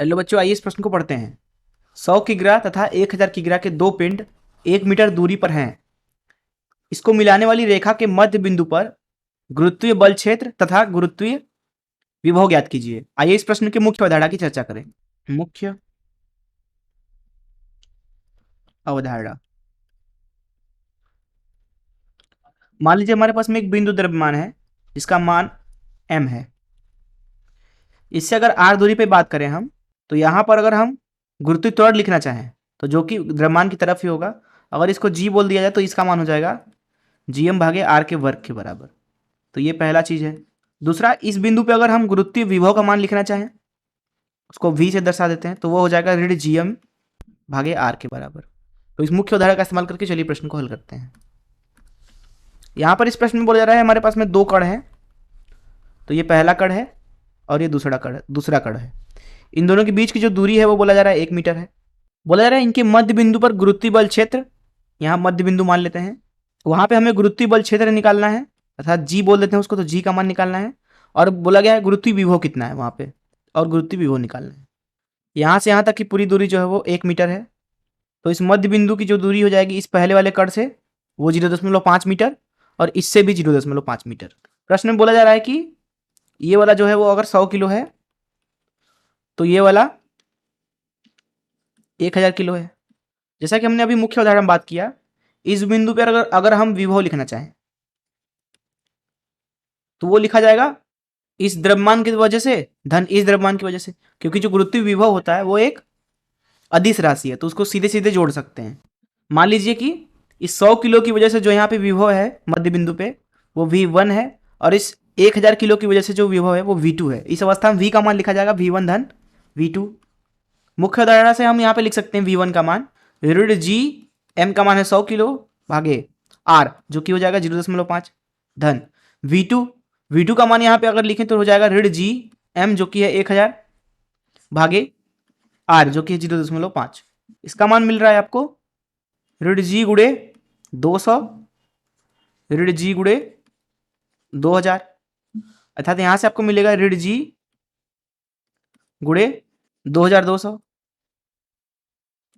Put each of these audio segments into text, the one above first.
Hello बच्चों, आइए इस प्रश्न को पढ़ते हैं। 100 किग्रा तथा 1000 किग्रा के दो पिंड 1 मीटर दूरी पर हैं। इसको मिलाने वाली रेखा के मध्य बिंदु पर गुरुत्वीय बल क्षेत्र तथा गुरुत्वीय विभव ज्ञात कीजिए। आइए इस प्रश्न के मुख्य अवधारणा की चर्चा करें। मुख्य अवधारणा, मान लीजिए हमारे पास में एक बिंदु द्रव्यमान है जिसका मान m है। इससे अगर r दूरी पे बात करें हम, तो यहाँ पर अगर हम गुरुत्वीय त्वरण लिखना चाहें तो जो कि द्रव्यमान की तरफ ही होगा, अगर इसको g बोल दिया जाए तो इसका मान हो जाएगा gm भागे r के वर्ग के बराबर। तो ये पहला चीज है। दूसरा, इस बिंदु पे अगर हम गुरुत्वीय विभव का मान लिखना चाहें, उसको v से दर्शा देते हैं, तो वो हो जाएगा ऋण gm भागे r के बराबर। तो इस मुख्य उदाहरण का इस्तेमाल करके चलिए प्रश्न को हल करते हैं। यहाँ पर इस प्रश्न में बोला जा रहा है हमारे पास में दो कण हैं, तो ये पहला कण है और ये दूसरा कण है। इन दोनों के बीच की जो दूरी है वो बोला जा रहा है 1 मीटर है। बोला जा रहा है इनके मध्य बिंदु पर गुरुत्वीय बल क्षेत्र, यहाँ मध्य बिंदु मान लेते हैं, वहां पे हमें गुरुत्वीय बल क्षेत्र निकालना है, अर्थात जी बोल देते हैं उसको, तो जी का मान निकालना है। और बोला गया है गुरुत्वीय विभव कितना है वहां पे, और गुरुत्वीय विभव निकालना है। यहाँ से यहाँ तक की पूरी दूरी जो है वो 1 मीटर है। तो इस मध्य बिंदु की जो दूरी हो जाएगी इस पहले वाले कण से, वो 0.5 मीटर, और इससे भी 0.5 मीटर। प्रश्न में बोला जा रहा है कि ये वाला जो है वो अगर 100 किलो है तो ये वाला 1000 किलो है। जैसा कि हमने अभी मुख्य उदाहरण बात किया, इस बिंदु पर अगर हम विभव लिखना चाहें तो वो लिखा जाएगा इस द्रव्यमान की वजह से धन इस द्रव्यमान की वजह से, क्योंकि जो गुरुत्वीय विभव होता है वो एक अदिश राशि है, तो उसको सीधे सीधे जोड़ सकते हैं। मान लीजिए कि इस 100 किलो की वजह से जो यहाँ पे विभव है मध्य बिंदु पे वो V1 है, और इस 1000 किलो की वजह से जो विभव है वो V2 है। इस अवस्था में V का मान लिखा जाएगा V1 धन V2। मुख्य उदाहरण से हम यहाँ पे लिख सकते हैं V1 का मान ऋण G, M का मान है 100 किलो भागे R जो कि हो जाएगा 0.5 धन V2 का मान यहाँ पे अगर लिखें तो हो जाएगा ऋण G M जो कि है 1000 भागे R जो कि है 0.5। इसका मान मिल रहा है आपको ऋण G गुणे 200 ऋण G गुणे 2000, अर्थात यहां से आपको मिलेगा ऋण G गुणे 2200।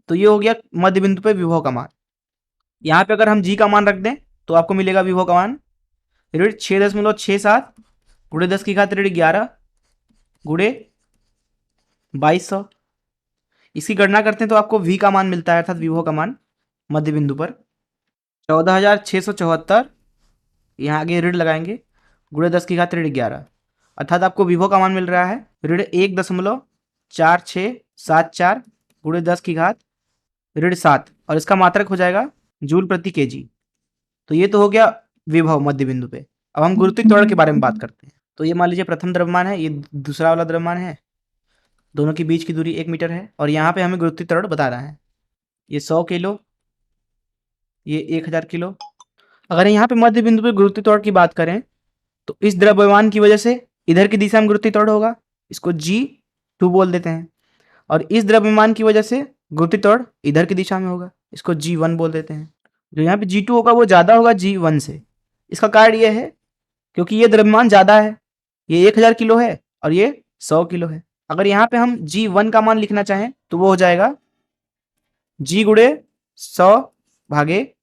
तो ये हो गया मध्य बिंदु पे विभव का मान। यहां पे अगर हम G का मान रख दें तो आपको मिलेगा विभव का मान ऋण 6.67 गुणे 10 की घात ऋण 11 गुणे 2200। इसकी गणना करते हैं तो आपको V का मान मिलता है, अर्थात विभव का मान मध्य बिंदु पर 14,674, यहाँ आगे ऋण लगाएंगे गुणे 10 की घात ऋण 11, अर्थात आपको विभव का मान मिल रहा है ऋण 1.4674 गुणे 10 की घात ऋण 7, और इसका मात्रक हो जाएगा जूल प्रति केजी। तो ये तो हो गया विभव मध्य बिंदु पे। अब हम गुरुत्वीय त्वरण के बारे में बात करते हैं। तो ये मान लीजिए प्रथम द्रव्यमान है, ये दूसरा वाला द्रव्यमान है, दोनों के बीच की दूरी 1 मीटर है, और यहाँ पे हमें गुरुत्वीय त्वरण बता रहा है। ये 100 किलो, ये 1000 किलो। अगर यहाँ पे मध्य बिंदु पे गुरुत्वीय त्वरण की बात करें तो इस द्रव्यमान की वजह से इधर की दिशा में गुरुत्वीय त्वरण होगा, इसको G2 बोल देते हैं, और इस द्रव्यमान की वजह से गुरुत्वीय त्वरण इधर की दिशा में होगा, इसको G1 बोल देते हैं। जो यहाँ पे G2 होगा वो ज्यादा होगा G1 से। इसका कारण यह है क्योंकि ये द्रव्यमान ज्यादा है, ये 1000 किलो है और ये 100 किलो है। अगर यहाँ पे हम G1 का मान लिखना चाहें तो वो हो जाएगा G गुणे 100 भागे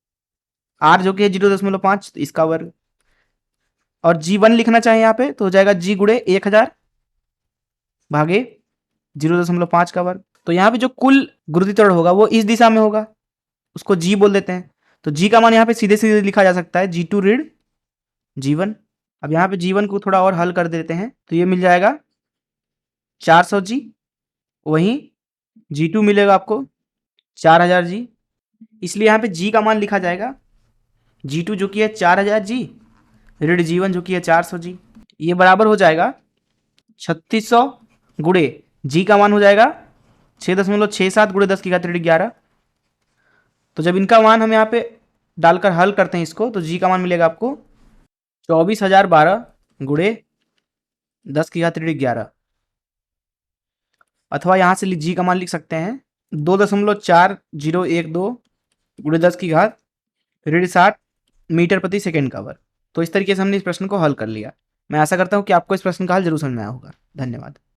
R जो कि है 0.5, तो इसका वर्ग, और G1 लिखना चाहें यहाँ पे तो हो जाएगा G गुणे 1000 भागे 0.5 का वर्ग। तो यहाँ पे जो कुल गुरुत्वीय त्वरण होगा वो इस दिशा में होगा, उसको G बोल देते हैं। तो G का मान यहाँ पे सीधे सीधे लिखा जा सकता है G2 ऋण G1। अब यहाँ पे G1 को थोड़ा और हल कर देते हैं तो ये मिल जाएगा 400G, वहीं G2 मिलेगा आपको 4000G। इसलिए यहाँ पे G का मान लिखा जाएगा G2 जो कि है 4000G ऋण G1 जो कि है 400G। ये बराबर हो जाएगा 3600 गुणे G का मान हो जाएगा 6.67 गुणे 10 की घात ऋण 11। तो जब इनका मान हम यहाँ पे डालकर हल करते हैं इसको, तो G का मान मिलेगा आपको 24,012 गुणे 10 की घात ऋण 11, अथवा यहाँ से G का मान लिख सकते हैं 2.4012 गुणे 10 की घात ऋण 60 मीटर प्रति सेकेंड का वर्ग। तो इस तरीके से हमने इस प्रश्न को हल कर लिया। मैं आशा करता हूँ कि आपको इस प्रश्न का हल जरूर समझ में आया होगा। धन्यवाद।